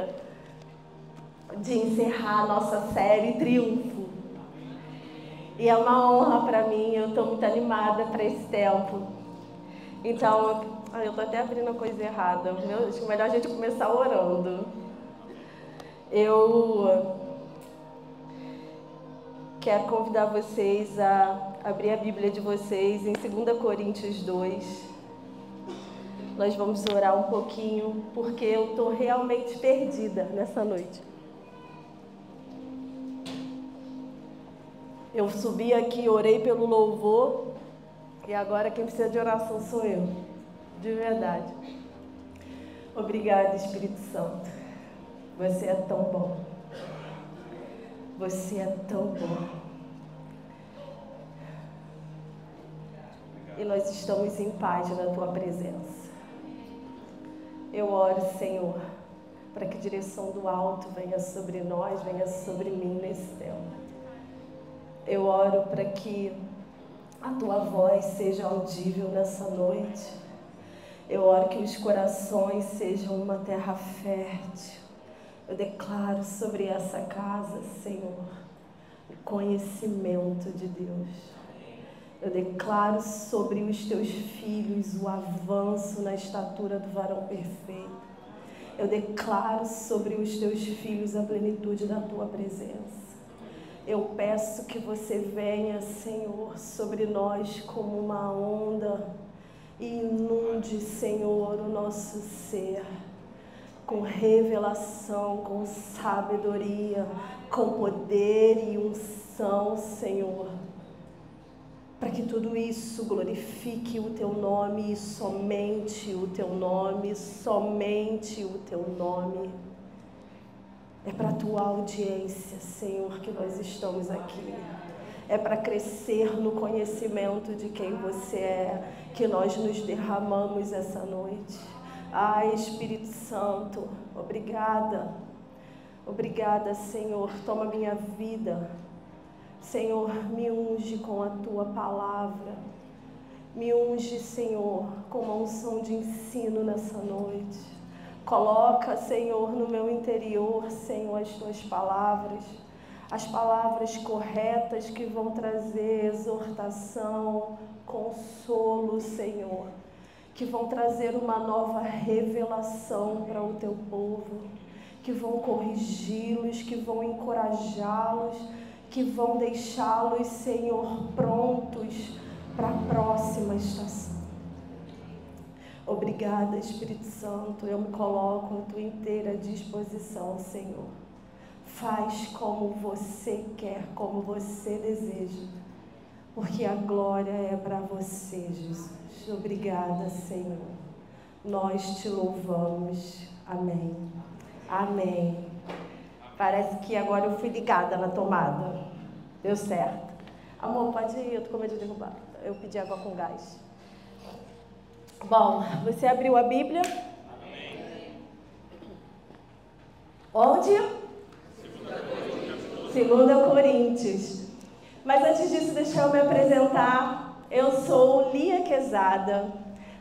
dia de encerrar a nossa série Triunfo. E é uma honra para mim, eu estou muito animada para esse tempo. Então, eu estou até abrindo a coisa errada. Acho que é melhor a gente começar orando. Eu quero convidar vocês a abrir a Bíblia de vocês em 2 Coríntios 2. Nós vamos orar um pouquinho, porque eu estou realmente perdida nessa noite. Eu subi aqui, orei pelo louvor, e agora quem precisa de oração sou eu, de verdade. Obrigada, Espírito Santo. Você é tão bom. Você é tão bom. E nós estamos em paz na Tua presença. Eu oro, Senhor, para que a direção do alto venha sobre nós, venha sobre mim nesse tempo. Eu oro para que a Tua voz seja audível nessa noite. Eu oro que os corações sejam uma terra fértil. Eu declaro sobre essa casa, Senhor, o conhecimento de Deus. Eu declaro sobre os Teus filhos o avanço na estatura do varão perfeito. Eu declaro sobre os Teus filhos a plenitude da Tua presença. Eu peço que Você venha, Senhor, sobre nós como uma onda e inunde, Senhor, o nosso ser com revelação, com sabedoria, com poder e unção, Senhor, para que tudo isso glorifique o Teu nome e somente o Teu nome, somente o Teu nome. É para a Tua audiência, Senhor, que nós estamos aqui. É para crescer no conhecimento de quem Você é, que nós nos derramamos essa noite. Ai, Espírito Santo, obrigada. Obrigada, Senhor. Toma minha vida. Senhor, me unge com a Tua palavra. Me unge, Senhor, com uma unção de ensino nessa noite. Coloca, Senhor, no meu interior, Senhor, as Tuas palavras, as palavras corretas que vão trazer exortação, consolo, Senhor, que vão trazer uma nova revelação para o Teu povo, que vão corrigi-los, que vão encorajá-los, que vão deixá-los, Senhor, prontos para a próxima estação. Obrigada, Espírito Santo, eu me coloco à Tua inteira disposição, Senhor. Faz como Você quer, como Você deseja, porque a glória é para Você, Jesus. Obrigada, Senhor. Nós Te louvamos. Amém. Amém. Parece que agora eu fui ligada na tomada. Deu certo. Amor, pode ir, eu tô com medo de derrubar. Eu pedi água com gás. Bom, você abriu a Bíblia? Amém. Onde? 2 Coríntios. Mas antes disso, deixa eu me apresentar. Eu sou Lia Quezada,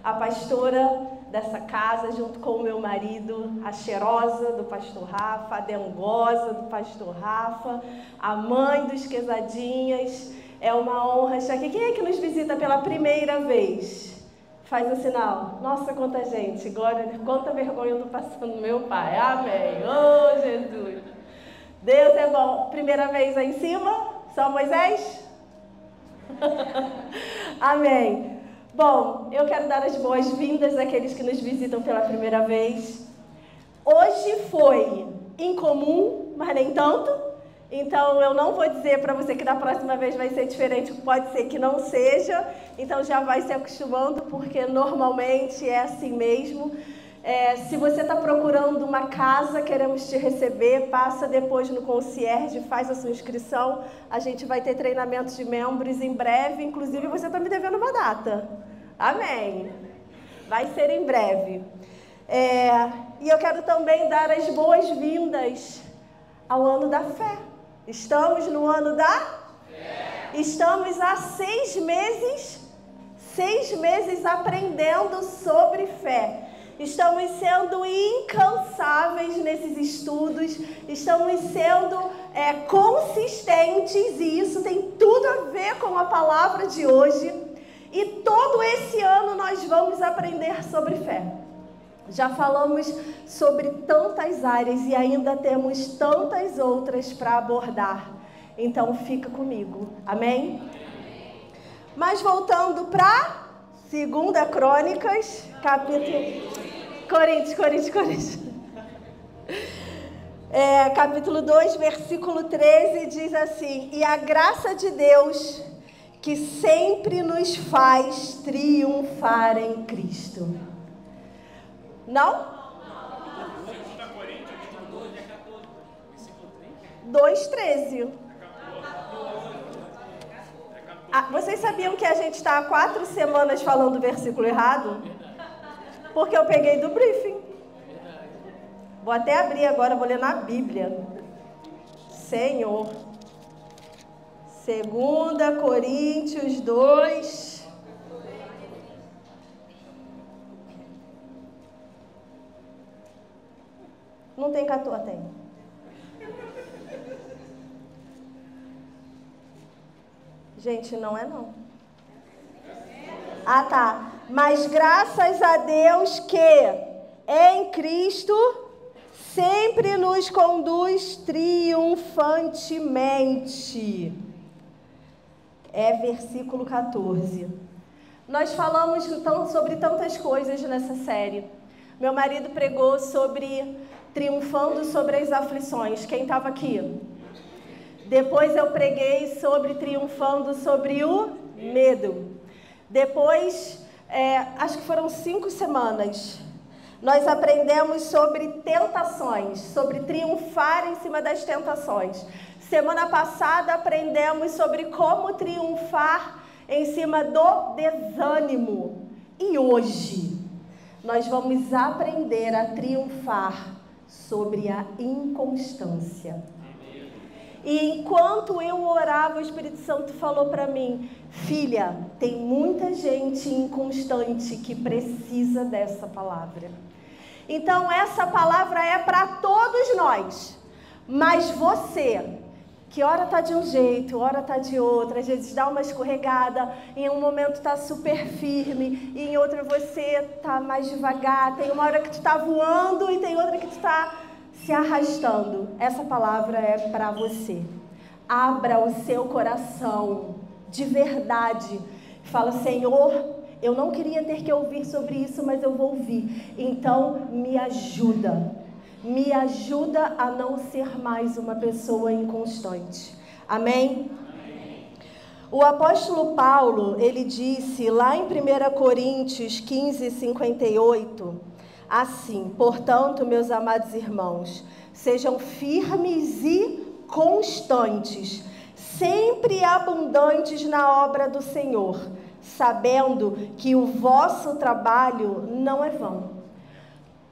a pastora dessa casa, junto com o meu marido, a cheirosa do pastor Rafa, a dengosa do pastor Rafa, a mãe dos Quezadinhas. É uma honra estar aqui. Quem é que nos visita pela primeira vez? Faz um sinal. Nossa, quanta gente. Glória, quanta vergonha eu estou passando no meu pai. Amém. Oh, Jesus. Deus é bom. Primeira vez aí em cima? Só Moisés? Amém. Bom, eu quero dar as boas-vindas àqueles que nos visitam pela primeira vez. Hoje foi incomum, mas nem tanto. Então, eu não vou dizer para você que da próxima vez vai ser diferente, pode ser que não seja. Então, já vai se acostumando, porque normalmente é assim mesmo. Se você está procurando uma casa, queremos te receber, passa depois no concierge, faz a sua inscrição. A gente vai ter treinamento de membros em breve, inclusive você está me devendo uma data. Amém. Vai ser em breve. E eu quero também dar as boas-vindas ao ano da fé. Estamos no ano da fé. Estamos há 6 meses aprendendo sobre fé. estamos sendo incansáveis nesses estudos, estamos sendo consistentes, e isso tem tudo a ver com a palavra de hoje. E todo esse ano nós vamos aprender sobre fé. Já falamos sobre tantas áreas e ainda temos tantas outras para abordar. Então fica comigo, amém? Mas voltando para 2 Crônicas, Coríntios. Capítulo 2, versículo 13, diz assim: e a graça de Deus, que sempre nos faz triunfar em Cristo. Não? 2:13. Vocês sabiam que a gente está há 4 semanas falando o versículo errado? Porque eu peguei do briefing. Vou até abrir agora, vou ler na Bíblia. Senhor. 2 Coríntios 2. Não tem 14, tem. Gente, não é não. Ah, tá. Mas graças a Deus que em Cristo sempre nos conduz triunfantemente. É versículo 14. Nós falamos então sobre tantas coisas nessa série. Meu marido pregou sobre triunfando sobre as aflições. Quem estava aqui? Depois eu preguei sobre triunfando sobre o medo. Depois, acho que foram 5 semanas, nós aprendemos sobre tentações, sobre triunfar em cima das tentações. Semana passada aprendemos sobre como triunfar em cima do desânimo. E hoje nós vamos aprender a triunfar sobre a inconstância. E enquanto eu orava, o Espírito Santo falou para mim: filha, tem muita gente inconstante que precisa dessa palavra. Então essa palavra é para todos nós. Mas você, que hora está de um jeito, hora está de outro, às vezes dá uma escorregada, em um momento está super firme, e em outro você está mais devagar, tem uma hora que tu está voando e tem outra que tu está se arrastando. Essa palavra é para você. Abra o seu coração de verdade. Fala: Senhor, eu não queria ter que ouvir sobre isso, mas eu vou ouvir. Então me ajuda. Me ajuda a não ser mais uma pessoa inconstante. Amém? O apóstolo Paulo, ele disse lá em 1 Coríntios 15, 58... assim, portanto, meus amados irmãos, sejam firmes e constantes, sempre abundantes na obra do Senhor, sabendo que o vosso trabalho não é vão.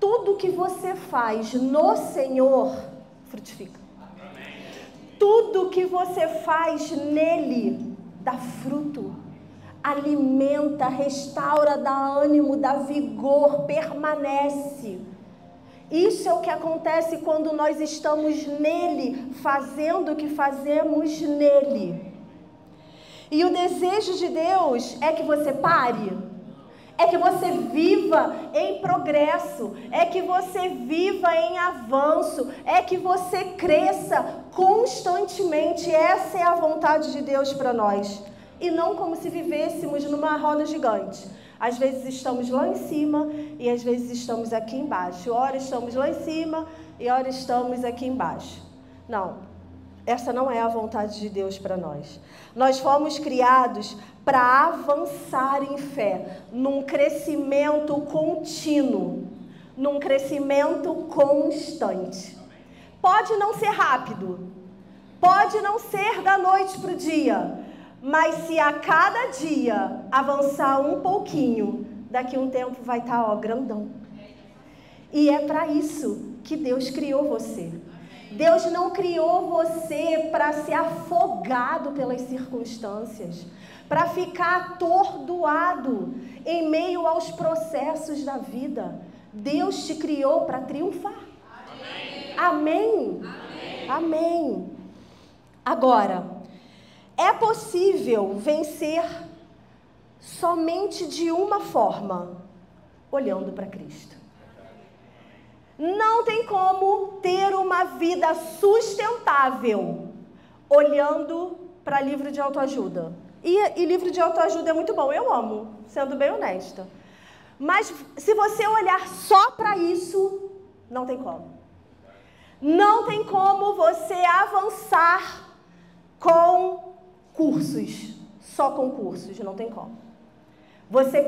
Tudo que você faz no Senhor frutifica. Tudo que você faz nele dá fruto. Alimenta, restaura, dá ânimo, dá vigor, permanece. Isso é o que acontece quando nós estamos nele, fazendo o que fazemos nele. E o desejo de Deus é que você pare, é que você viva em progresso, é que você viva em avanço, é que você cresça constantemente. Essa é a vontade de Deus para nós. E não como se vivêssemos numa roda gigante. Às vezes estamos lá em cima e às vezes estamos aqui embaixo. Ora estamos lá em cima e ora estamos aqui embaixo. Não, essa não é a vontade de Deus para nós. Nós fomos criados para avançar em fé, num crescimento contínuo, num crescimento constante. Pode não ser rápido, pode não ser da noite para o dia, mas se a cada dia avançar um pouquinho, daqui a um tempo vai estar, grandão. E é para isso que Deus criou você. Deus não criou você para ser afogado pelas circunstâncias, para ficar atordoado em meio aos processos da vida. Deus te criou para triunfar. Amém? Amém? Amém. Agora, é possível vencer somente de uma forma, olhando para Cristo. Não tem como ter uma vida sustentável olhando para livro de autoajuda. E livro de autoajuda é muito bom, eu amo, sendo bem honesta. Mas se você olhar só para isso, não tem como. Não tem como você avançar com cursos, só com cursos, não tem como. Você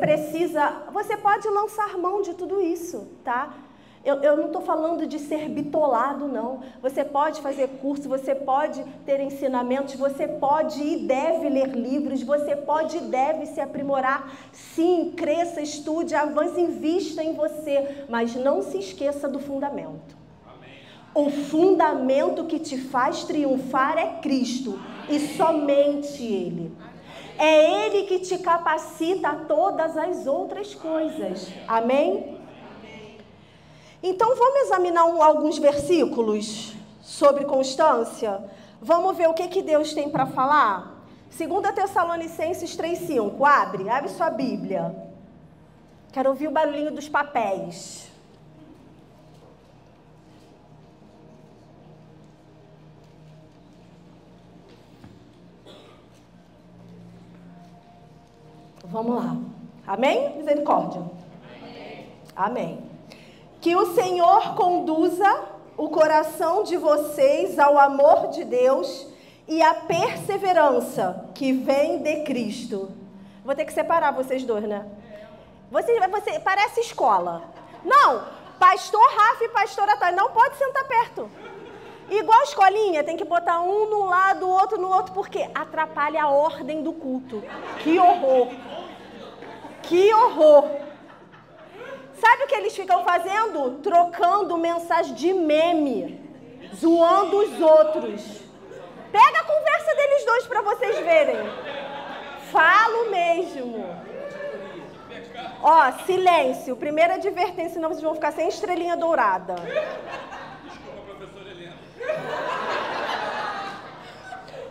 pode lançar mão de tudo isso, tá? Eu não estou falando de ser bitolado, não. Você pode fazer curso, você pode ter ensinamentos, você pode e deve ler livros, você pode e deve se aprimorar. Sim, cresça, estude, avance, invista em você, mas não se esqueça do fundamento. Amém. O fundamento que te faz triunfar é Cristo e somente Ele. É Ele que te capacita a todas as outras coisas. Amém? Então, vamos examinar alguns versículos sobre constância? Vamos ver o que Deus tem para falar? 2 Tessalonicenses 3,5. Abre sua Bíblia. Quero ouvir o barulhinho dos papéis. Vamos lá. Amém? Misericórdia. Amém. Amém. Que o Senhor conduza o coração de vocês ao amor de Deus e à perseverança que vem de Cristo. Vou ter que separar vocês dois, né? Você parece escola. Não, pastor Rafa e pastora Thay, não pode sentar perto. Igual escolinha, tem que botar um num lado, o outro no outro, porque atrapalha a ordem do culto. Que horror! Que horror! Sabe o que eles ficam fazendo? Trocando mensagem de meme, zoando os outros. Pega a conversa deles dois para vocês verem. Falo mesmo. Ó, silêncio. Primeira advertência, senão vocês vão ficar sem estrelinha dourada. Desculpa, professora Helena.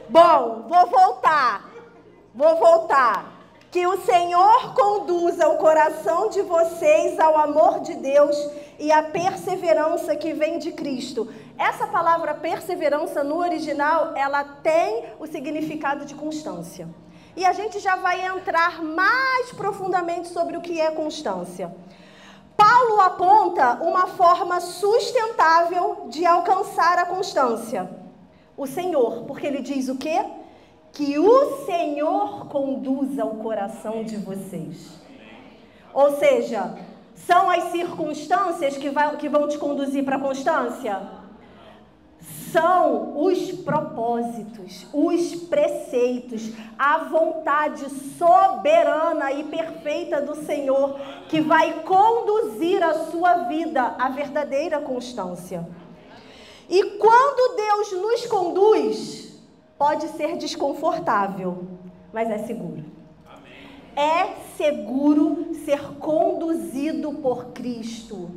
Bom, vou voltar. Que o Senhor conduza o coração de vocês ao amor de Deus e à perseverança que vem de Cristo. Essa palavra perseverança no original, ela tem o significado de constância. E a gente já vai entrar mais profundamente sobre o que é constância. Paulo aponta uma forma sustentável de alcançar a constância. O Senhor, porque ele diz o quê? Que o Senhor conduza o coração de vocês. Ou seja, são as circunstâncias que vão te conduzir para a constância? São os propósitos, os preceitos, a vontade soberana e perfeita do Senhor que vai conduzir a sua vida à verdadeira constância. E quando Deus nos conduz, pode ser desconfortável, mas é seguro. Amém. É seguro ser conduzido por Cristo.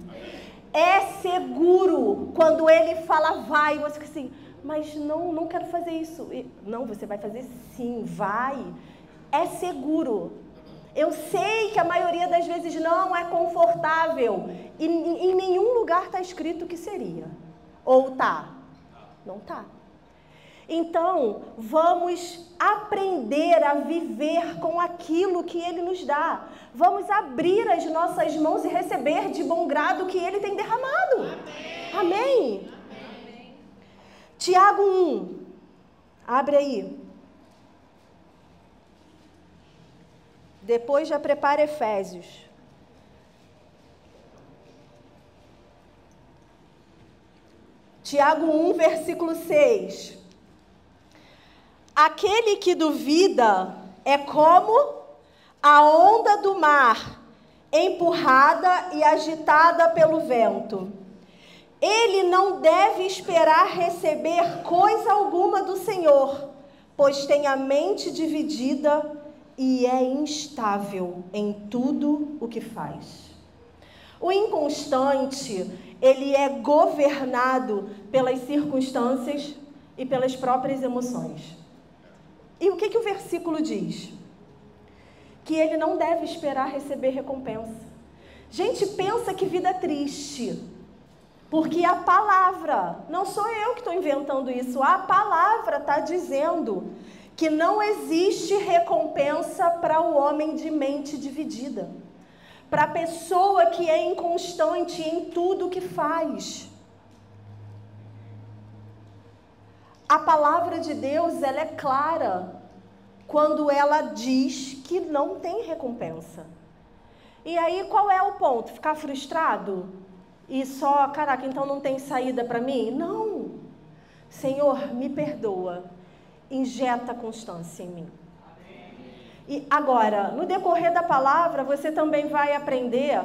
É seguro quando Ele fala vai, você fica assim, mas não quero fazer isso. Não, você vai fazer sim, vai. É seguro. Eu sei que a maioria das vezes não é confortável. E em nenhum lugar está escrito que seria. Ou tá? Não tá. Então, vamos aprender a viver com aquilo que Ele nos dá. Vamos abrir as nossas mãos e receber de bom grado o que Ele tem derramado. Amém? Amém. Tiago 1. Abre aí. Depois já prepara Efésios. Tiago 1, versículo 6. Aquele que duvida é como a onda do mar, empurrada e agitada pelo vento. Ele não deve esperar receber coisa alguma do Senhor, pois tem a mente dividida e é instável em tudo o que faz. O inconstante, ele é governado pelas circunstâncias e pelas próprias emoções. E o que o versículo diz? Que ele não deve esperar receber recompensa. Gente, pensa que vida triste. Porque a palavra, não sou eu que estou inventando isso, a palavra está dizendo que não existe recompensa para o homem de mente dividida. Para a pessoa que é inconstante em tudo que faz. A palavra de Deus, ela é clara quando ela diz que não tem recompensa. E aí, qual é o ponto? Ficar frustrado? E só, caraca, então não tem saída para mim? Não. Senhor, me perdoa. Injeta constância em mim. E agora, no decorrer da palavra, você também vai aprender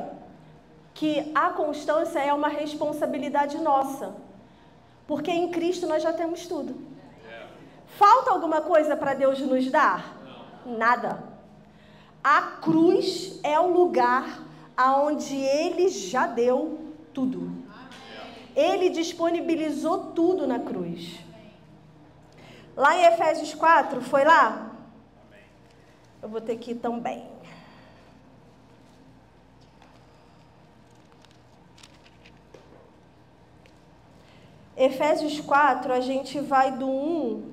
que a constância é uma responsabilidade nossa. Porque em Cristo nós já temos tudo. Falta alguma coisa para Deus nos dar? Nada. A cruz é o lugar aonde Ele já deu tudo. Ele disponibilizou tudo na cruz. Lá em Efésios 4, foi lá? Eu vou ter que ir também. Efésios 4, a gente vai do 1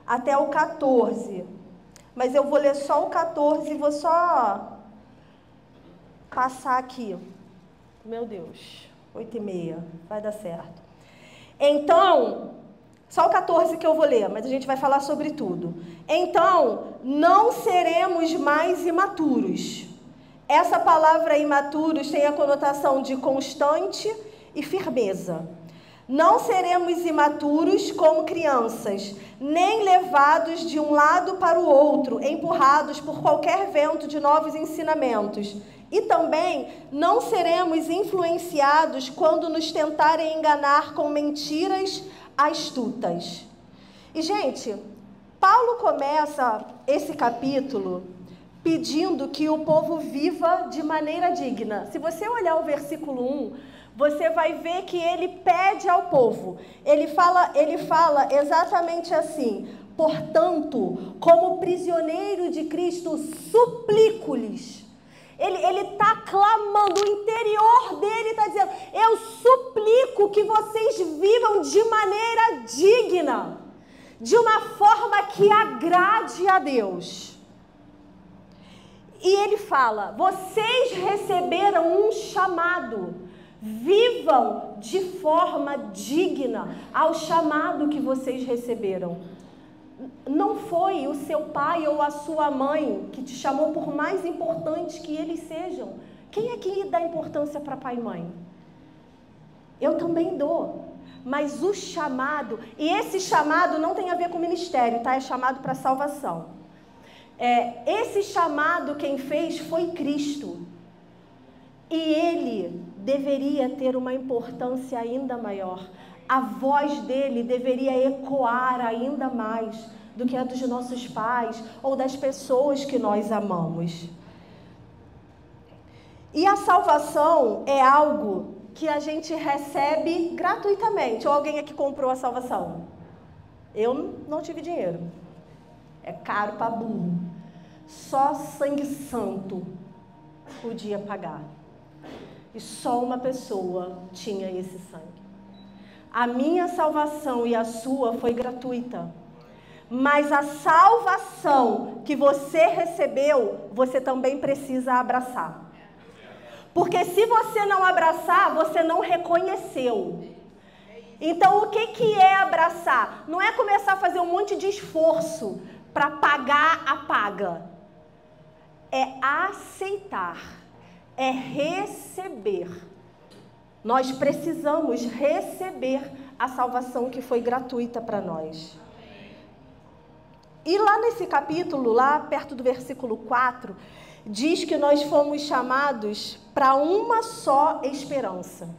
até o 14. Mas eu vou ler só o 14 e vou só passar aqui. Meu Deus, 8h30, vai dar certo. Então, só o 14 que eu vou ler, mas a gente vai falar sobre tudo. Então, não seremos mais imaturos. Essa palavra imaturos tem a conotação de constante e firmeza. Não seremos imaturos como crianças, nem levados de um lado para o outro, empurrados por qualquer vento de novos ensinamentos. E também não seremos influenciados quando nos tentarem enganar com mentiras astutas. E, gente, Paulo começa esse capítulo pedindo que o povo viva de maneira digna. Se você olhar o versículo 1, você vai ver que ele pede ao povo. Ele fala exatamente assim: portanto, como prisioneiro de Cristo, suplico-lhes. Ele está clamando, o interior dele está dizendo: eu suplico que vocês vivam de maneira digna, de uma forma que agrade a Deus. E ele fala: vocês receberam um chamado. Vivam de forma digna ao chamado que vocês receberam. Não foi o seu pai ou a sua mãe que te chamou, por mais importante que eles sejam. Quem é que dá importância para pai e mãe? Eu também dou. Mas o chamado, e esse chamado não tem a ver com ministério, tá? É chamado para salvação. Esse chamado quem fez foi Cristo. E Ele deveria ter uma importância ainda maior. A voz dele deveria ecoar ainda mais do que a dos nossos pais ou das pessoas que nós amamos. E a salvação é algo que a gente recebe gratuitamente. Ou alguém aqui comprou a salvação? Eu não tive dinheiro. É caro para burro. Só sangue santo podia pagar. E só uma pessoa tinha esse sangue. A minha salvação e a sua foi gratuita. Mas a salvação que você recebeu, você também precisa abraçar. Porque se você não abraçar, você não reconheceu. Então, o que é abraçar? Não é começar a fazer um monte de esforço para pagar a paga. É aceitar. É receber. Nós precisamos receber a salvação que foi gratuita para nós. E lá nesse capítulo, lá perto do versículo 4, diz que nós fomos chamados para uma só esperança.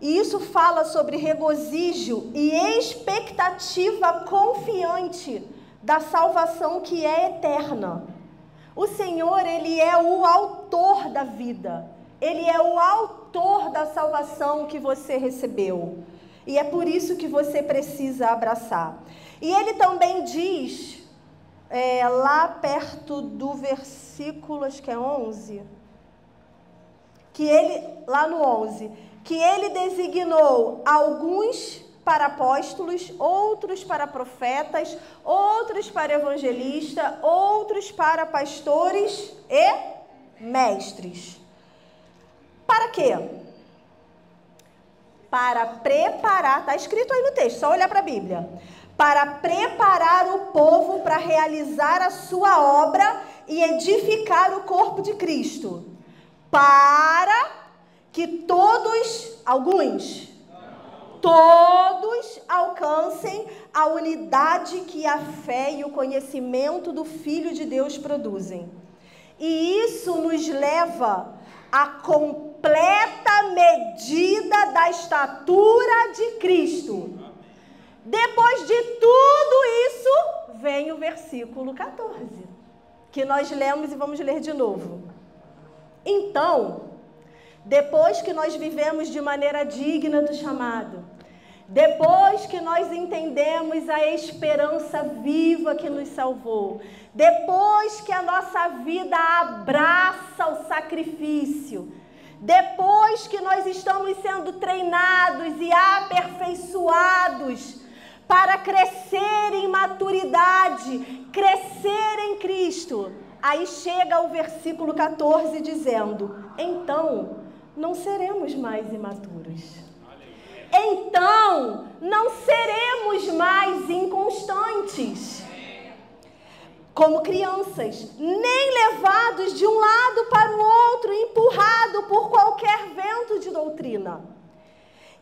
E isso fala sobre regozijo e expectativa confiante da salvação que é eterna. O Senhor, Ele é o autor da vida. Ele é o autor da salvação que você recebeu. E é por isso que você precisa abraçar. E ele também diz, lá perto do versículo, acho que é 11, que ele, lá no 11, que ele designou alguns para apóstolos, outros para profetas, outros para evangelistas, outros para pastores e mestres. Para quê? Para preparar, está escrito aí no texto, só olhar para a Bíblia. Para preparar o povo para realizar a sua obra e edificar o corpo de Cristo. Para que todos alcancem a unidade que a fé e o conhecimento do Filho de Deus produzem. E isso nos leva à completa medida da estatura de Cristo. Depois de tudo isso, vem o versículo 14, que nós lemos e vamos ler de novo. Então, depois que nós vivemos de maneira digna do chamado, depois que nós entendemos a esperança viva que nos salvou, depois que a nossa vida abraça o sacrifício, depois que nós estamos sendo treinados e aperfeiçoados para crescer em maturidade, crescer em Cristo, aí chega o versículo 14 dizendo: então não seremos mais imaturos. Então não seremos mais inconstantes, como crianças, nem levados de um lado para o outro, empurrado por qualquer vento de doutrina.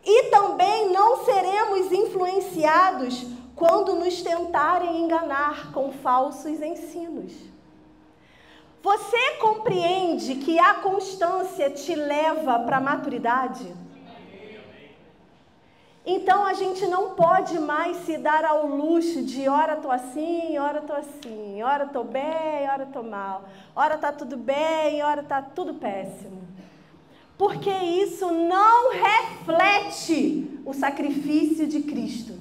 E também não seremos influenciados quando nos tentarem enganar com falsos ensinos. Você compreende que a constância te leva para a maturidade? Então a gente não pode mais se dar ao luxo de ora tô assim, ora tô assim, ora tô bem, ora tô mal, ora tá tudo bem, ora tá tudo péssimo. Porque isso não reflete o sacrifício de Cristo.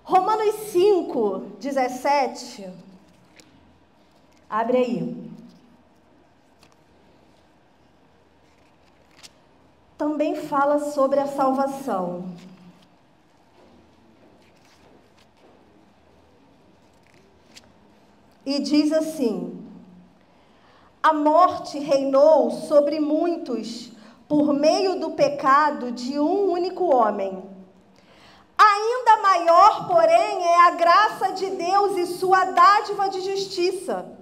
Romanos 5, 17. Abre aí. Também fala sobre a salvação. E diz assim: a morte reinou sobre muitos por meio do pecado de um único homem. Ainda maior, porém, é a graça de Deus e sua dádiva de justiça.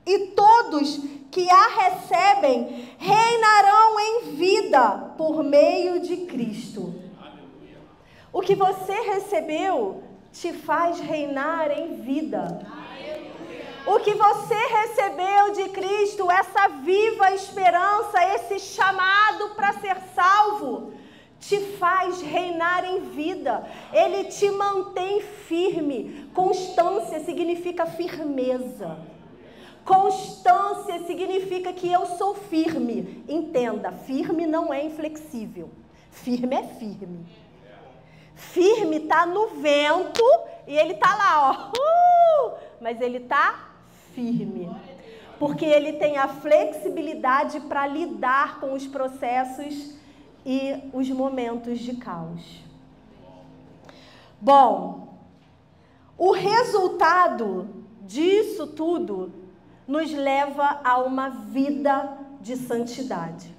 E todos que a recebem reinarão em vida por meio de Cristo. Aleluia. O que você recebeu te faz reinar em vida. Aleluia. O que você recebeu de Cristo, essa viva esperança, esse chamado para ser salvo, te faz reinar em vida. Ele te mantém firme. Constância significa firmeza. Constância significa que eu sou firme. Entenda, firme não é inflexível. Firme é firme. Firme está no vento e ele está lá, ó. Mas ele está firme. Porque ele tem a flexibilidade para lidar com os processos e os momentos de caos. Bom, o resultado disso tudo nos leva a uma vida de santidade.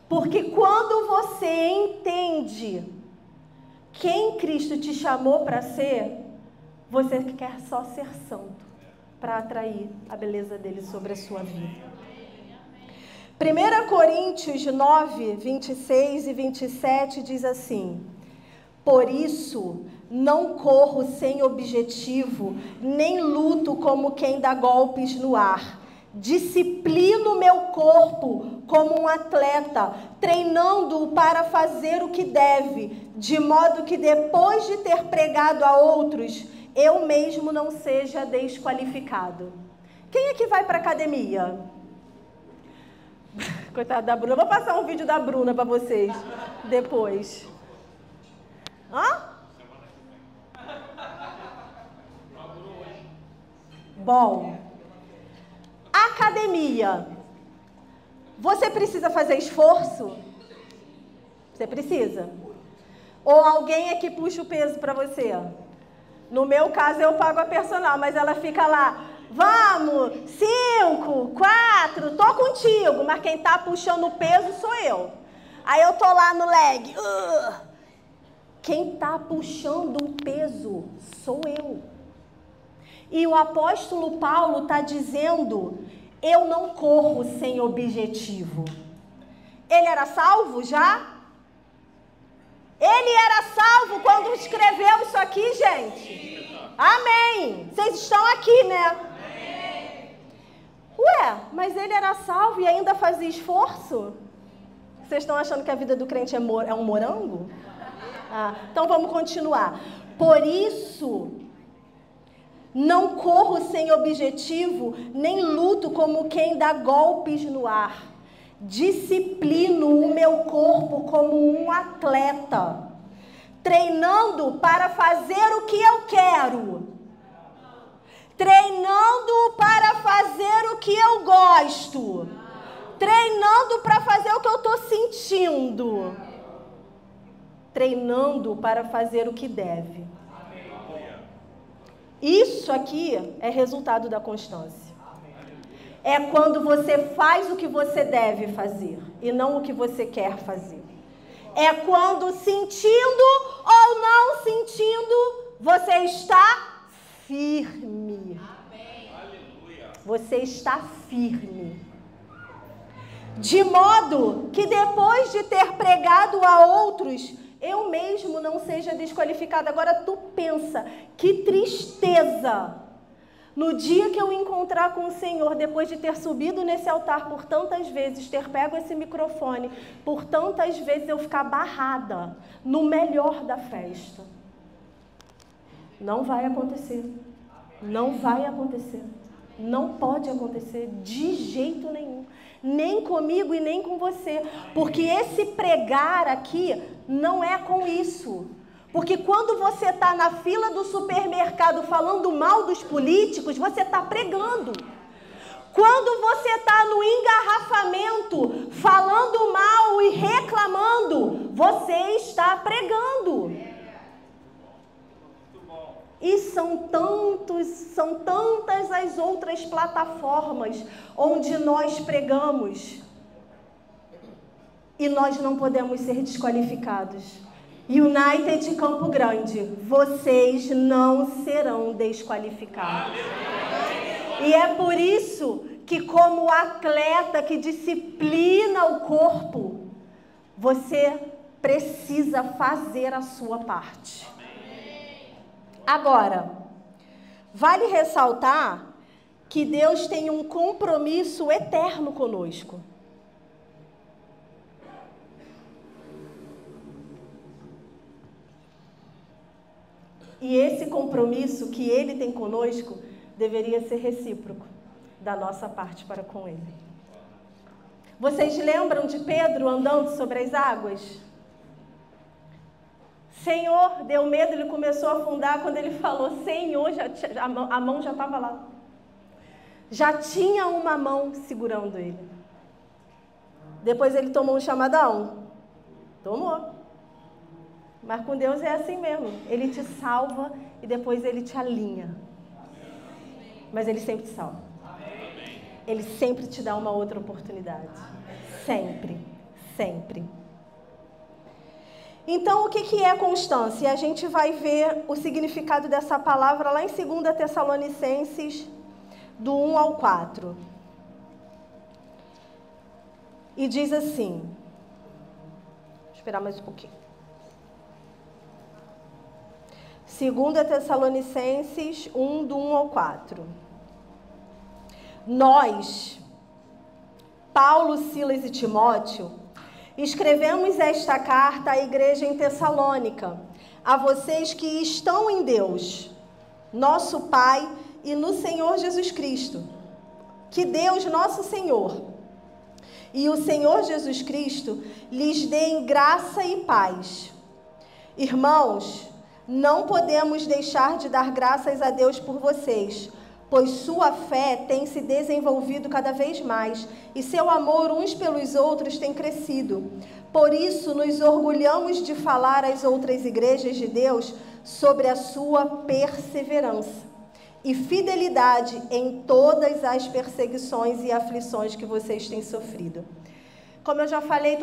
Porque quando você entende quem Cristo te chamou para ser, você quer só ser santo, para atrair a beleza dele sobre a sua vida. 1 Coríntios 9, 26 e 27 diz assim: por isso, não corro sem objetivo, nem luto como quem dá golpes no ar. Disciplino meu corpo como um atleta, treinando-o para fazer o que deve, de modo que depois de ter pregado a outros, eu mesmo não seja desqualificado. Quem é que vai para a academia? Coitada da Bruna. Vou passar um vídeo da Bruna para vocês depois. Hã? Bom. Academia. Você precisa fazer esforço? Você precisa. Ou alguém é que puxa o peso para você? No meu caso, eu pago a personal, mas ela fica lá, vamos, 5, 4, tô contigo, mas quem tá puxando o peso sou eu. Aí eu tô lá no leg. Quem tá puxando o peso sou eu. E o apóstolo Paulo está dizendo, eu não corro sem objetivo. Ele era salvo já? Ele era salvo quando escreveu isso aqui, gente? Amém. Vocês estão aqui, né? Ué, mas ele era salvo e ainda fazia esforço? Vocês estão achando que a vida do crente é um morango? Então vamos continuar. Por isso, não corro sem objetivo, nem luto como quem dá golpes no ar. Disciplino o meu corpo como um atleta, treinando para fazer o que eu quero, treinando para fazer o que eu gosto, treinando para fazer o que eu estou sentindo, treinando para fazer o que deve. Isso aqui é resultado da constância. É quando você faz o que você deve fazer e não o que você quer fazer. É quando, sentindo ou não sentindo, você está firme. Você está firme. De modo que depois de ter pregado a outros, eu mesmo não seja desqualificado. Agora tu pensa, que tristeza. No dia que eu encontrar com o Senhor, depois de ter subido nesse altar por tantas vezes, ter pego esse microfone, por tantas vezes eu ficar barrada no melhor da festa. Não vai acontecer. Não vai acontecer. Não pode acontecer de jeito nenhum. Nem comigo e nem com você. Porque esse pregar aqui não é com isso. Porque quando você está na fila do supermercado falando mal dos políticos, você está pregando. Quando você está no engarrafamento falando mal e reclamando, você está pregando. E são tantas as outras plataformas onde nós pregamos. E nós não podemos ser desqualificados. United de Campo Grande, vocês não serão desqualificados. E é por isso que, como atleta que disciplina o corpo, você precisa fazer a sua parte. Agora, vale ressaltar que Deus tem um compromisso eterno conosco. E esse compromisso que Ele tem conosco deveria ser recíproco da nossa parte para com Ele. Vocês lembram de Pedro andando sobre as águas? Senhor, deu medo, ele começou a afundar. Quando ele falou Senhor, a mão já estava lá. Já tinha uma mão segurando ele. Depois ele tomou um chamadão. Tomou. Mas com Deus é assim mesmo. Ele te salva e depois Ele te alinha. Mas Ele sempre te salva. Ele sempre te dá uma outra oportunidade. Sempre. Sempre. Então, o que é constância? A gente vai ver o significado dessa palavra lá em 2 Tessalonicenses, do 1 ao 4. E diz assim... Vou esperar mais um pouquinho. 2 Tessalonicenses 1, do 1 ao 4. Nós, Paulo, Silas e Timóteo, escrevemos esta carta à igreja em Tessalônica, a vocês que estão em Deus, nosso Pai, e no Senhor Jesus Cristo. Que Deus, nosso Senhor, e o Senhor Jesus Cristo lhes deem graça e paz. Irmãos, não podemos deixar de dar graças a Deus por vocês, pois sua fé tem se desenvolvido cada vez mais e seu amor uns pelos outros tem crescido. Por isso, nos orgulhamos de falar às outras igrejas de Deus sobre a sua perseverança e fidelidade em todas as perseguições e aflições que vocês têm sofrido. Como eu já falei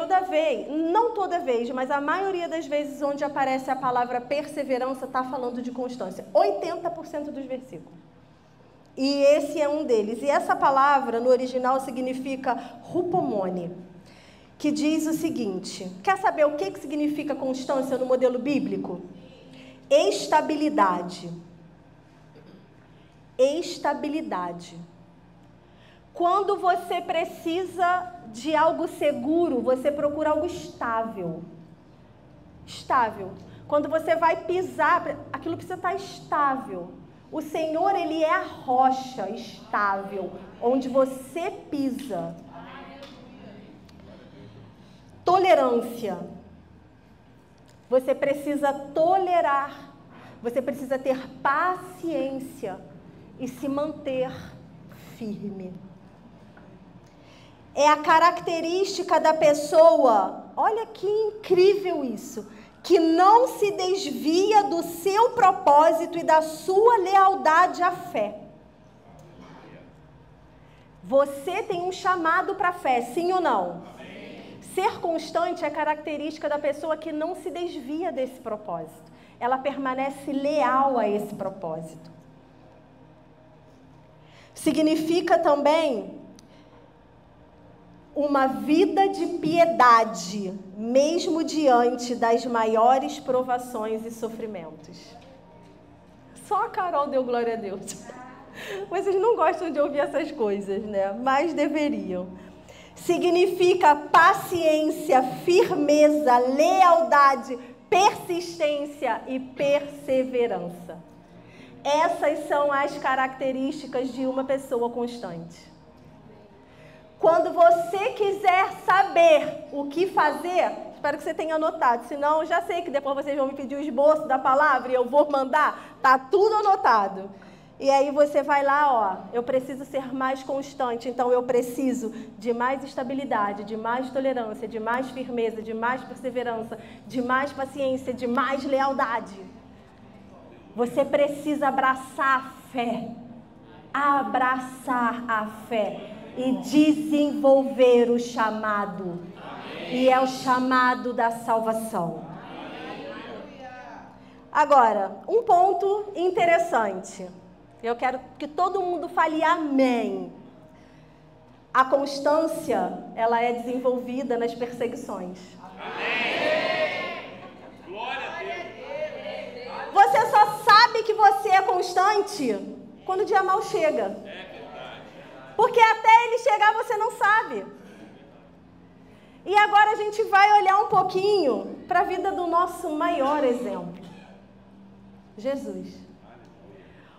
não toda vez, mas a maioria das vezes onde aparece a palavra perseverança está falando de constância. 80% dos versículos. E esse é um deles. E essa palavra no original significa hupomone, que diz o seguinte: quer saber o que significa constância no modelo bíblico? Estabilidade. Estabilidade. Quando você precisa de algo seguro, você procura algo estável. Estável. Quando você vai pisar, aquilo precisa estar estável. O Senhor, Ele é a rocha estável, onde você pisa. Tolerância. Você precisa tolerar. Você precisa ter paciência e se manter firme. É a característica da pessoa, olha que incrível isso, que não se desvia do seu propósito e da sua lealdade à fé. Você tem um chamado para a fé, sim ou não? Amém. Ser constante é característica da pessoa que não se desvia desse propósito. Ela permanece leal a esse propósito. Significa também uma vida de piedade, mesmo diante das maiores provações e sofrimentos. Só a Carol deu glória a Deus. Vocês não gostam de ouvir essas coisas, né? Mas deveriam. Significa paciência, firmeza, lealdade, persistência e perseverança. Essas são as características de uma pessoa constante. Quando você quiser saber o que fazer, espero que você tenha anotado, senão eu já sei que depois vocês vão me pedir o esboço da palavra e eu vou mandar, tá tudo anotado. E aí você vai lá, eu preciso ser mais constante, então eu preciso de mais estabilidade, de mais tolerância, de mais firmeza, de mais perseverança, de mais paciência, de mais lealdade. Você precisa abraçar a fé e desenvolver o chamado. E é o chamado da salvação. Agora, um ponto interessante. Eu quero que todo mundo fale amém. A constância, ela é desenvolvida nas perseguições. Amém. Glória a Deus. Você só sabe que você é constante quando o dia mal chega. Porque até ele chegar você não sabe. E agora a gente vai olhar um pouquinho para a vida do nosso maior exemplo. Jesus.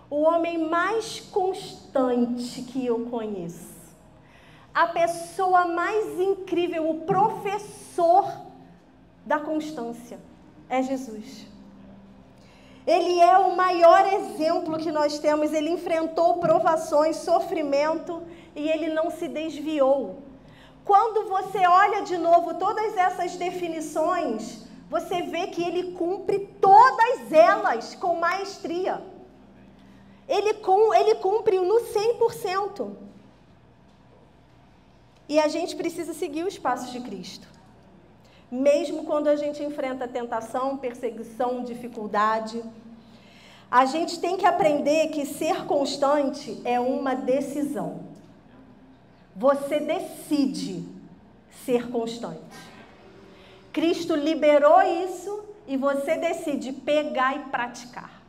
O homem mais constante que eu conheço. A pessoa mais incrível, o professor da constância é Jesus. Ele é o maior exemplo que nós temos. Ele enfrentou provações, sofrimento e ele não se desviou. Quando você olha de novo todas essas definições, você vê que ele cumpre todas elas com maestria. Ele cumpre no 100%. E a gente precisa seguir os passos de Cristo. Mesmo quando a gente enfrenta tentação, perseguição, dificuldade, a gente tem que aprender que ser constante é uma decisão. Você decide ser constante. Cristo liberou isso e você decide pegar e praticar.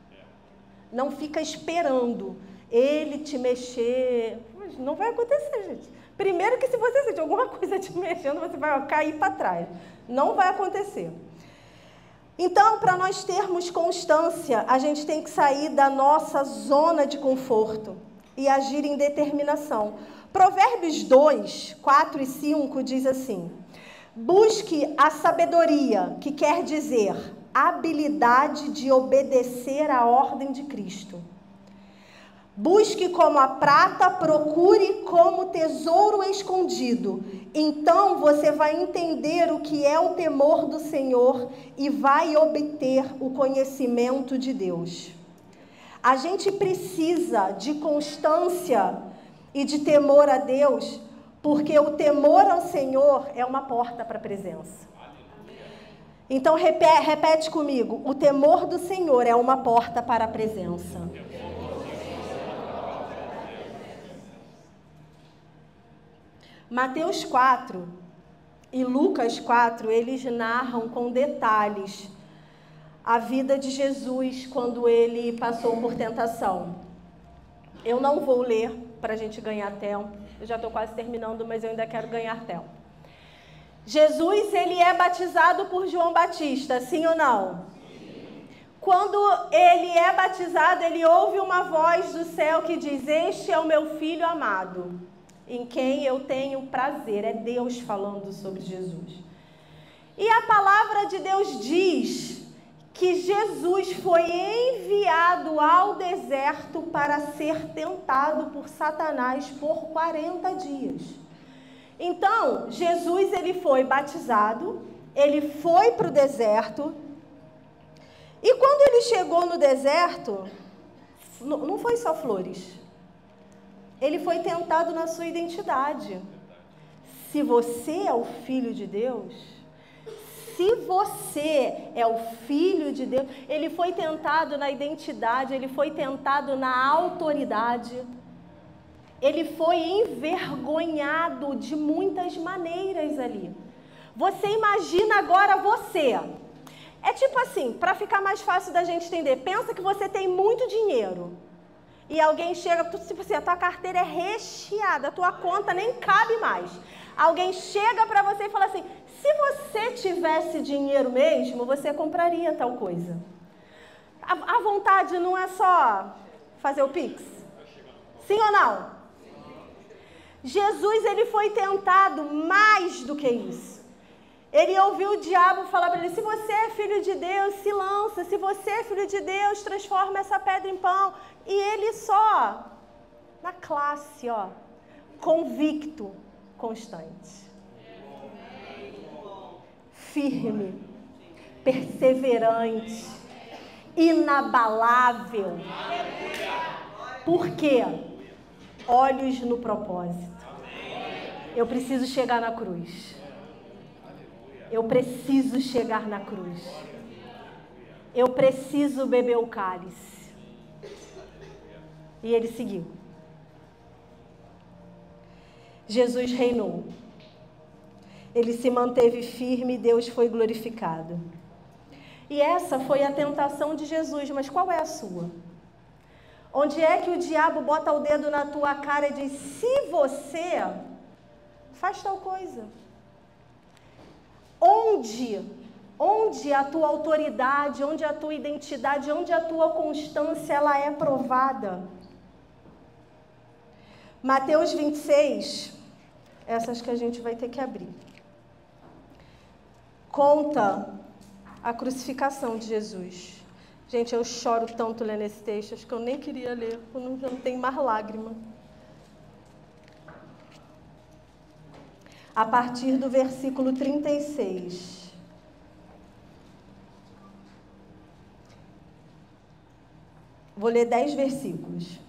Não fica esperando ele te mexer. Não vai acontecer, gente. Primeiro que se você sentir alguma coisa te mexendo, você vai cair para trás. Não vai acontecer. Então, para nós termos constância, a gente tem que sair da nossa zona de conforto. e agir em determinação. Provérbios 2, 4 e 5 diz assim: busque a sabedoria, que quer dizer habilidade de obedecer à ordem de Cristo. Busque como a prata, procure como tesouro escondido. Então você vai entender o que é o temor do Senhor e vai obter o conhecimento de Deus. A gente precisa de constância e de temor a Deus, porque o temor ao Senhor é uma porta para a presença. Então repete comigo: o temor do Senhor é uma porta para a presença. Mateus 4 e Lucas 4, eles narram com detalhes a vida de Jesus quando ele passou por tentação. Eu não vou ler para a gente ganhar tempo. Eu já estou quase terminando, mas eu ainda quero ganhar tempo. Jesus, ele é batizado por João Batista, sim ou não? Sim. Quando ele é batizado, ele ouve uma voz do céu que diz: este é o meu filho amado, em quem eu tenho prazer. É Deus falando sobre Jesus. E a palavra de Deus diz que Jesus foi enviado ao deserto para ser tentado por Satanás por 40 dias. Então, Jesus, ele foi batizado, ele foi para o deserto, e quando ele chegou no deserto, não foi só flores. Ele foi tentado na sua identidade. Se você é o Filho de Deus, se você é o Filho de Deus, ele foi tentado na identidade, ele foi tentado na autoridade, ele foi envergonhado de muitas maneiras ali. Você imagina agora você. É tipo assim, para ficar mais fácil da gente entender, pensa que você tem muito dinheiro. E alguém chega, tipo assim, a tua carteira é recheada, a tua conta nem cabe mais. Alguém chega para você e fala assim: se você tivesse dinheiro mesmo, você compraria tal coisa. A vontade não é só fazer o Pix? Sim ou não? Jesus, ele foi tentado mais do que isso. Ele ouviu o diabo falar para ele: se você é filho de Deus, se lança. Se você é filho de Deus, transforma essa pedra em pão. E ele só, na classe, ó, convicto, constante, firme, perseverante, inabalável. Por quê? Olhos no propósito. Eu preciso chegar na cruz. Eu preciso chegar na cruz. Eu preciso beber o cálice. E ele seguiu. Jesus reinou. Ele se manteve firme e Deus foi glorificado. E essa foi a tentação de Jesus, mas qual é a sua? Onde é que o diabo bota o dedo na tua cara e diz: se você faz tal coisa? Onde a tua autoridade, onde a tua identidade, onde a tua constância, ela é provada? Mateus 26, essas que a gente vai ter que abrir, conta a crucificação de Jesus. Gente, eu choro tanto lendo esse texto, acho que eu nem queria ler, eu não tenho mais lágrima. A partir do versículo 36. Vou ler 10 versículos.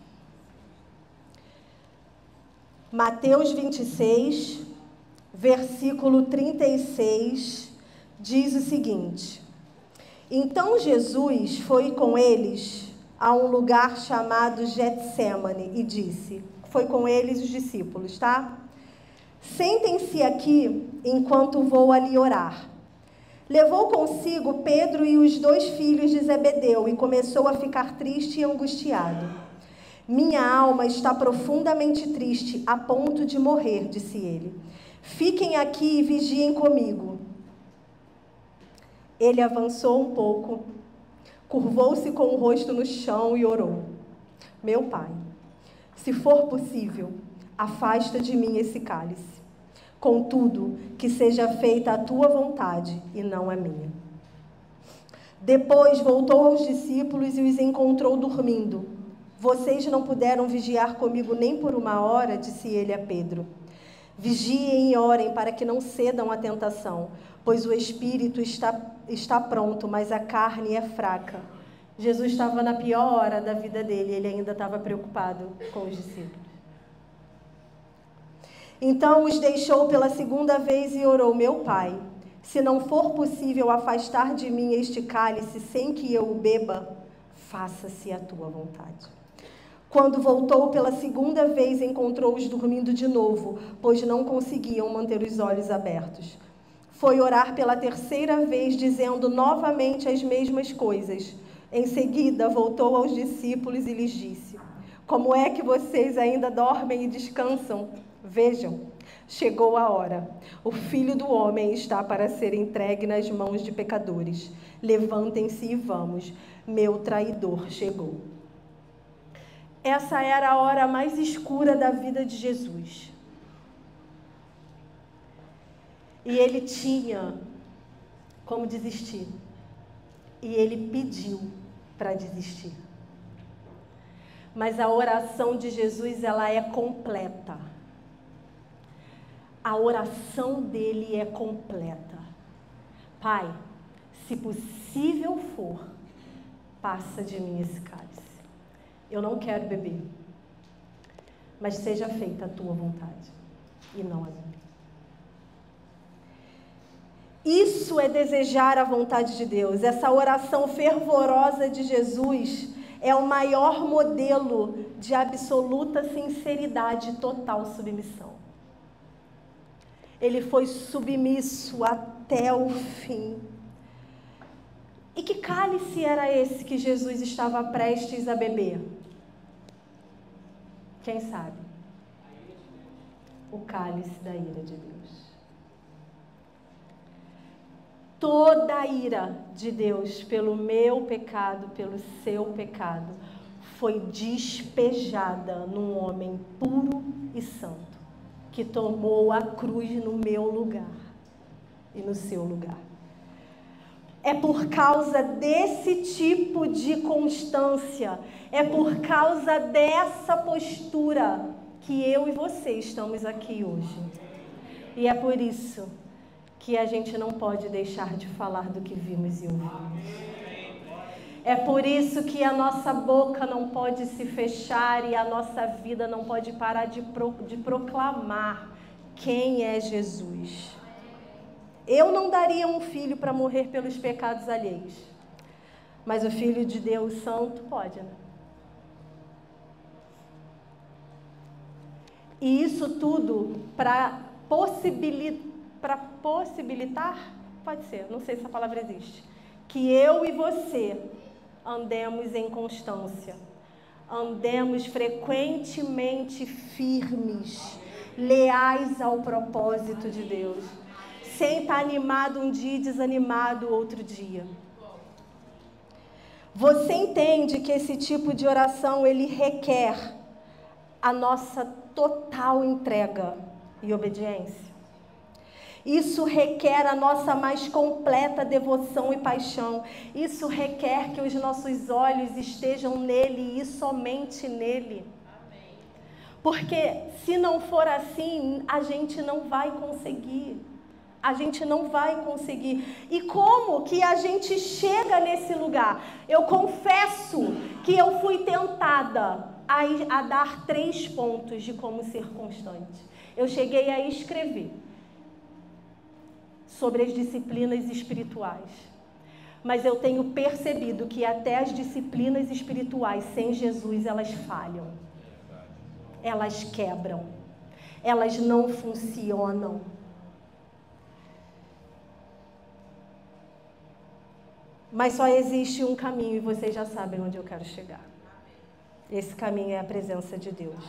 Mateus 26, versículo 36, diz o seguinte: então Jesus foi com eles a um lugar chamado Getsêmani e disse, foi com eles os discípulos, tá? Sentem-se aqui enquanto vou ali orar. Levou consigo Pedro e os 2 filhos de Zebedeu e começou a ficar triste e angustiado. Minha alma está profundamente triste, a ponto de morrer, disse ele. Fiquem aqui e vigiem comigo. Ele avançou um pouco, curvou-se com o rosto no chão e orou. Meu Pai, Se for possível, afasta de mim esse cálice. Contudo, que seja feita a tua vontade e não a minha. Depois voltou aos discípulos e os encontrou dormindo. Vocês não puderam vigiar comigo nem por 1 hora, disse ele a Pedro. Vigiem e orem para que não cedam à tentação, pois o espírito está pronto, mas a carne é fraca. Jesus estava na pior hora da vida dele, ele ainda estava preocupado com os discípulos. Então os deixou pela 2ª vez e orou: meu Pai, se não for possível afastar de mim este cálice sem que eu o beba, faça-se a tua vontade. Quando voltou pela 2ª vez, encontrou-os dormindo de novo, pois não conseguiam manter os olhos abertos. Foi orar pela 3ª vez, dizendo novamente as mesmas coisas. Em seguida, voltou aos discípulos e lhes disse: como é que vocês ainda dormem e descansam? Vejam, chegou a hora. O Filho do Homem está para ser entregue nas mãos de pecadores. Levantem-se e vamos. Meu traidor chegou. Essa era a hora mais escura da vida de Jesus. E ele tinha como desistir. E ele pediu para desistir. Mas a oração de Jesus, ela é completa. A oração dele é completa. Pai, se possível for, passa de mim esse cálice. Eu não quero beber, mas seja feita a tua vontade e não a minha. Isso é desejar a vontade de Deus. Essa oração fervorosa de Jesus é o maior modelo de absoluta sinceridade e total submissão. Ele foi submisso até o fim. E que cálice era esse que Jesus estava prestes a beber? Quem sabe? O cálice da ira de Deus. Toda a ira de Deus pelo meu pecado, pelo seu pecado, foi despejada num homem puro e santo, que tomou a cruz no meu lugar e no seu lugar. É por causa desse tipo de constância, é por causa dessa postura que eu e você estamos aqui hoje. E é por isso que a gente não pode deixar de falar do que vimos e ouvimos. É por isso que a nossa boca não pode se fechar e a nossa vida não pode parar de proclamar quem é Jesus. Eu não daria um filho para morrer pelos pecados alheios, mas o Filho de Deus Santo pode, né? E isso tudo para possibilitar, pode ser, não sei se essa palavra existe, que eu e você andemos em constância, andemos frequentemente firmes, leais ao propósito de Deus, sem estar animado um dia e desanimado outro dia. Você entende que esse tipo de oração, ele requer a nossa total entrega e obediência? Isso requer a nossa mais completa devoção e paixão. Isso requer que os nossos olhos estejam nele e somente nele. Porque se não for assim, a gente não vai conseguir. A gente não vai conseguir. E como que a gente chega nesse lugar? Eu confesso que eu fui tentada a dar 3 pontos de como ser constante. Eu cheguei a escrever sobre as disciplinas espirituais. Mas eu tenho percebido que até as disciplinas espirituais sem Jesus, elas falham. Elas quebram. Elas não funcionam. Mas só existe um caminho e vocês já sabem onde eu quero chegar. Esse caminho é a presença de Deus.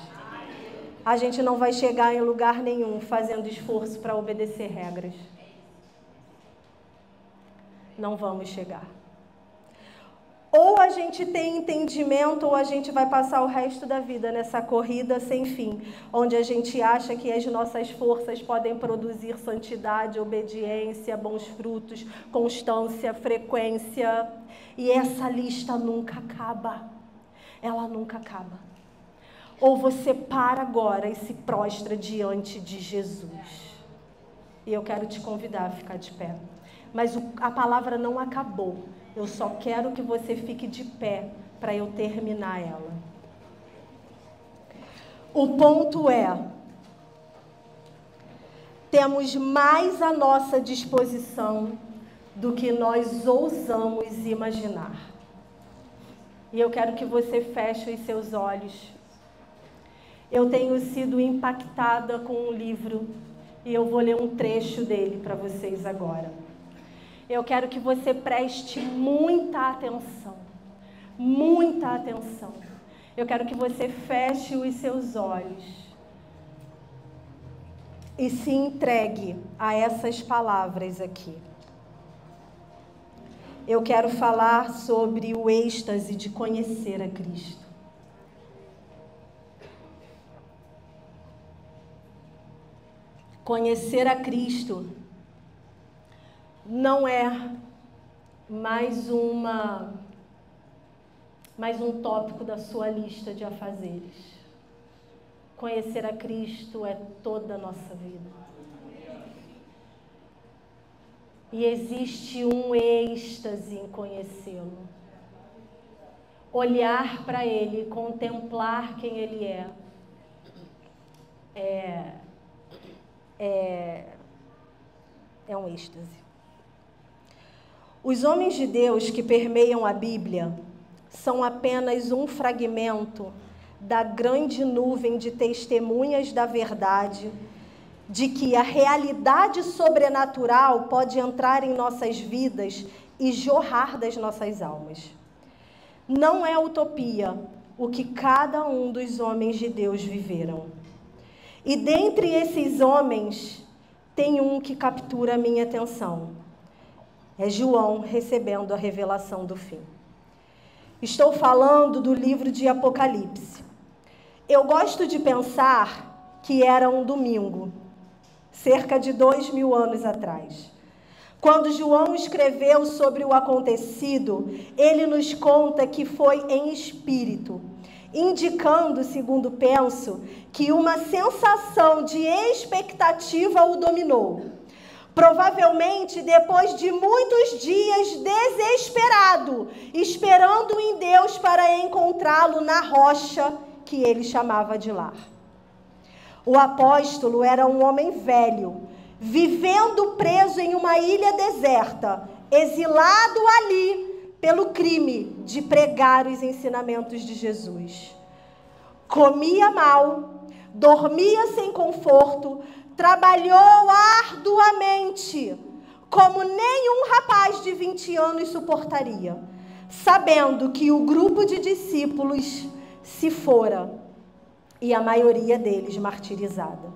A gente não vai chegar em lugar nenhum fazendo esforço para obedecer regras. Não vamos chegar. Ou a gente tem entendimento, ou a gente vai passar o resto da vida nessa corrida sem fim, onde a gente acha que as nossas forças podem produzir santidade, obediência, bons frutos, constância, frequência. E essa lista nunca acaba. Ela nunca acaba. Ou você para agora e se prostra diante de Jesus. E eu quero te convidar a ficar de pé. Mas a palavra não acabou. Eu só quero que você fique de pé para eu terminar ela. O ponto é, temos mais à nossa disposição do que nós ousamos imaginar. E eu quero que você feche os seus olhos. Eu tenho sido impactada com um livro e eu vou ler um trecho dele para vocês agora. Eu quero que você preste muita atenção. Muita atenção. Eu quero que você feche os seus olhos e se entregue a essas palavras aqui. Eu quero falar sobre o êxtase de conhecer a Cristo. Conhecer a Cristo não é mais um tópico da sua lista de afazeres. Conhecer a Cristo é toda a nossa vida. E existe um êxtase em conhecê-lo. Olhar para Ele, contemplar quem Ele é um êxtase. Os homens de Deus que permeiam a Bíblia são apenas um fragmento da grande nuvem de testemunhas da verdade, de que a realidade sobrenatural pode entrar em nossas vidas e jorrar das nossas almas. Não é utopia o que cada um dos homens de Deus viveram. E dentre esses homens, tem um que captura a minha atenção. É João recebendo a revelação do fim. Estou falando do livro de Apocalipse. Eu gosto de pensar que era um domingo, cerca de 2000 anos atrás. Quando João escreveu sobre o acontecido, ele nos conta que foi em espírito, indicando, segundo penso, que uma sensação de expectativa o dominou. Provavelmente depois de muitos dias desesperado, esperando em Deus para encontrá-lo na rocha que ele chamava de lar. O apóstolo era um homem velho, vivendo preso em uma ilha deserta, exilado ali pelo crime de pregar os ensinamentos de Jesus. Comia mal, dormia sem conforto, trabalhou arduamente, como nenhum rapaz de 20 anos suportaria, sabendo que o grupo de discípulos se fora e a maioria deles martirizada.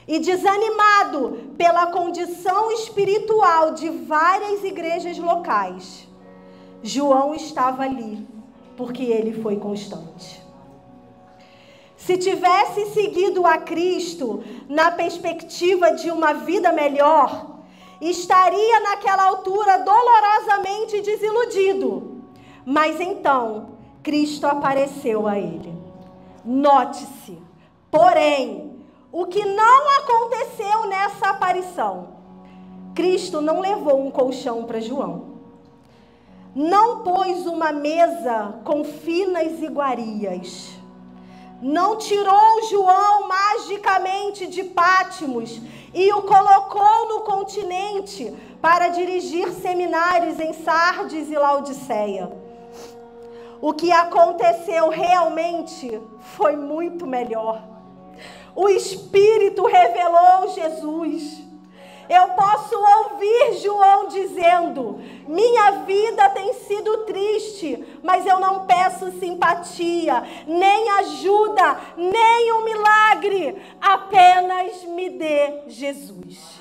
E desanimado pela condição espiritual de várias igrejas locais, João estava ali porque ele foi constante. Se tivesse seguido a Cristo na perspectiva de uma vida melhor, estaria naquela altura dolorosamente desiludido. Mas então, Cristo apareceu a ele. Note-se, porém, o que não aconteceu nessa aparição. Cristo não levou um colchão para João. Não pôs uma mesa com finas iguarias. Não tirou João magicamente de Pátimos e o colocou no continente para dirigir seminários em Sardes e Laodiceia. O que aconteceu realmente foi muito melhor. O Espírito revelou Jesus. Eu posso ouvir João dizendo: minha vida tem sido triste, mas eu não peço simpatia, nem ajuda, nem um milagre, apenas me dê Jesus.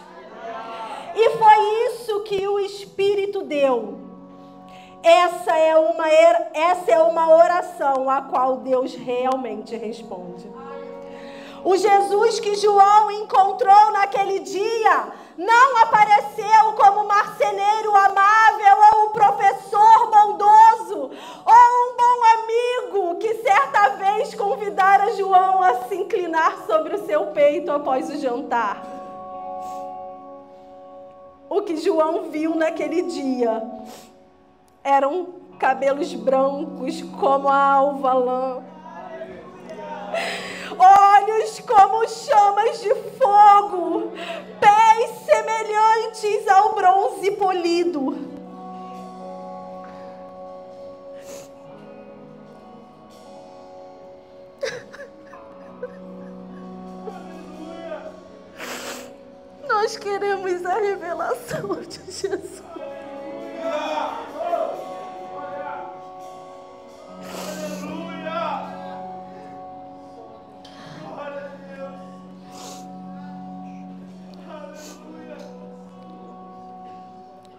E foi isso que o Espírito deu. Essa é uma oração a qual Deus realmente responde. O Jesus que João encontrou naquele dia não apareceu como marceneiro amável ou um professor bondoso ou um bom amigo que certa vez convidara João a se inclinar sobre o seu peito após o jantar. O que João viu naquele dia eram cabelos brancos como a alva lã, olhos como chamas de fogo, pés semelhantes ao bronze polido. Nós queremos a revelação de Jesus.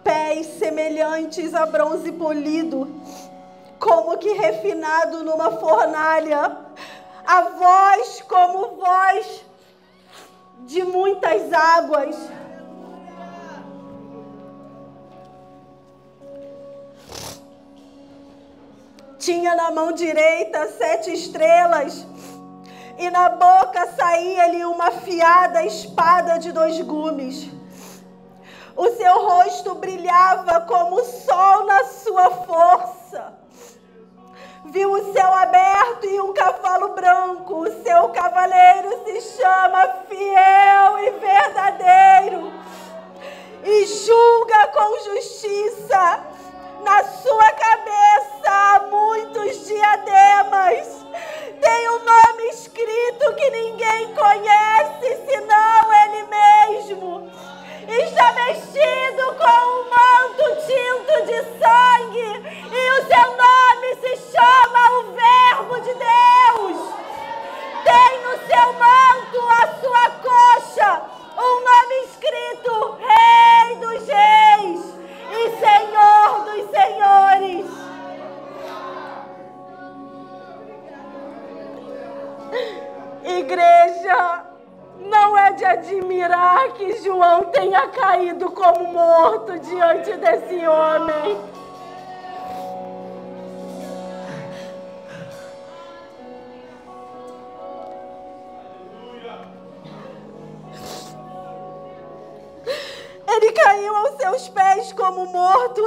Pés semelhantes a bronze polido, como que refinado numa fornalha, a voz como voz de muitas águas. Tinha na mão direita 7 estrelas, e na boca saía-lhe uma afiada espada de 2 gumes. O seu rosto brilhava como o sol na sua força. Viu o céu aberto e um cavalo branco. O seu cavaleiro se chama Fiel e Verdadeiro e julga com justiça. Na sua cabeça há muitos diademas. Tem um nome escrito que ninguém conhece senão ele mesmo. Está vestido com um manto tinto de sangue e o seu nome se chama o Verbo de Deus. Tem no seu manto, a sua coxa, um nome escrito Rei dos Reis e Senhor dos Senhores. Igreja, não é de admirar que João tenha caído como morto diante desse homem. Ele caiu aos seus pés como morto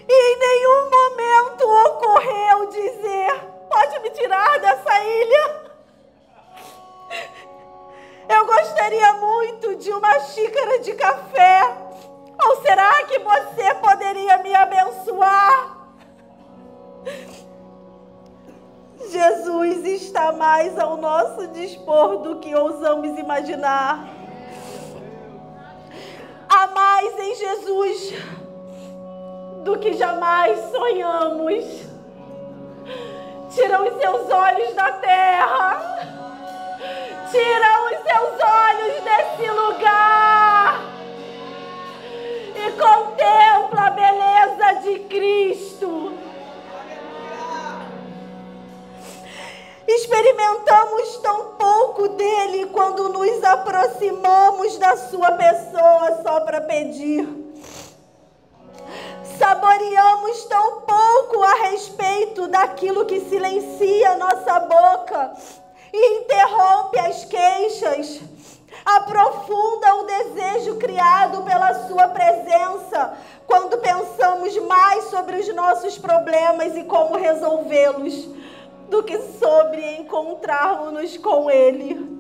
e em nenhum momento ocorreu dizer: pode me tirar dessa ilha? Eu gostaria muito de uma xícara de café. Ou será que você poderia me abençoar? Jesus está mais ao nosso dispor do que ousamos imaginar. Há mais em Jesus do que jamais sonhamos. Tira os seus olhos da terra. Tira os seus olhos desse lugar e contempla a beleza de Cristo. Experimentamos tão pouco dele quando nos aproximamos da sua pessoa só para pedir. Saboreamos tão pouco a respeito daquilo que silencia nossa boca e interrompe as queixas, aprofunda o desejo criado pela sua presença quando pensamos mais sobre os nossos problemas e como resolvê-los do que sobre encontrarmos-nos com Ele.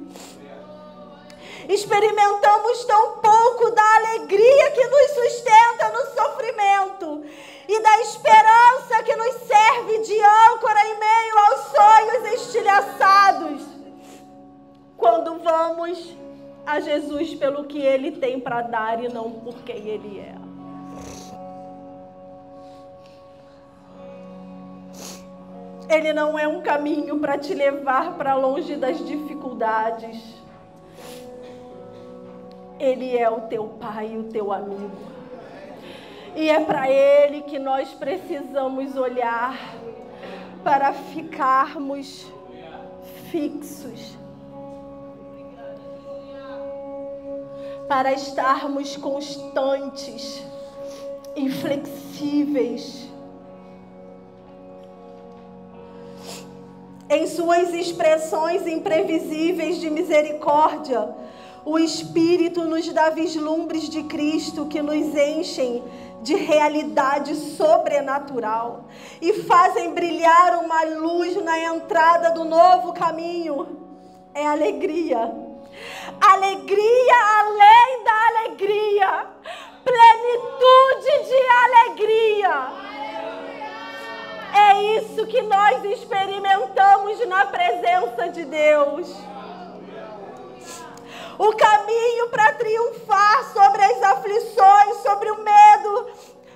Experimentamos tão pouco da alegria que nos sustenta no sofrimento e da esperança que nos serve de âncora em meio aos sonhos estilhaçados, quando vamos a Jesus pelo que Ele tem para dar e não por quem Ele é. Ele não é um caminho para te levar para longe das dificuldades. Ele é o teu pai e o teu amigo. E é para Ele que nós precisamos olhar para ficarmos fixos, para estarmos constantes, inflexíveis. Em suas expressões imprevisíveis de misericórdia, o Espírito nos dá vislumbres de Cristo que nos enchem de realidade sobrenatural e fazem brilhar uma luz na entrada do novo caminho. É alegria. Alegria além da alegria. Plenitude de alegria. É isso que nós experimentamos na presença de Deus. O caminho para triunfar sobre as aflições, sobre o medo,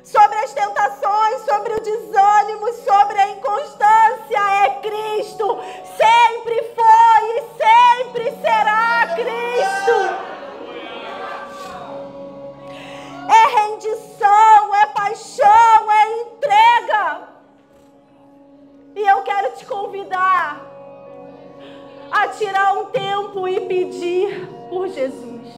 sobre as tentações, sobre o desânimo, sobre a inconstância é Cristo. Sempre foi e sempre será Cristo. É rendição, é paixão, é entrega. E eu quero te convidar a tirar um tempo e pedir por Jesus.